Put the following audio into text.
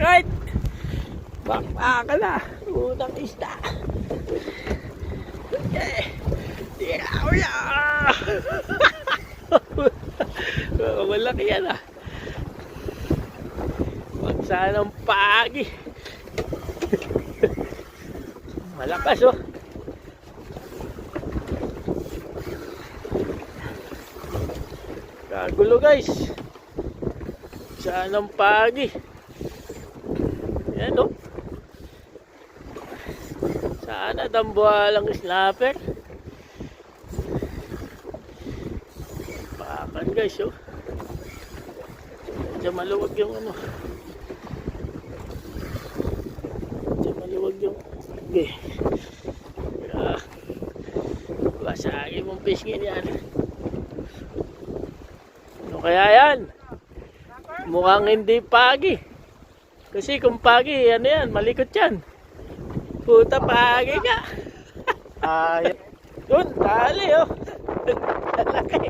Right. Bakbaka na. Utang isda. Yeah. Malaki yan ah. Magsa ng pagi. Malakas oh. Kagulo guys. Saan ang pagi? Yan oh. Sana dambuhalang snapper. Pakan guys oh. Medyo maluwag yung ano. Medyo maluwag yung okay. Basagin mong fishing yan. Ano kaya yan? Mukhang hindi pagi. Kasi kung pagi, ano yan, malikot yan. Puta pagi ka. Yun, tali oh. Laki.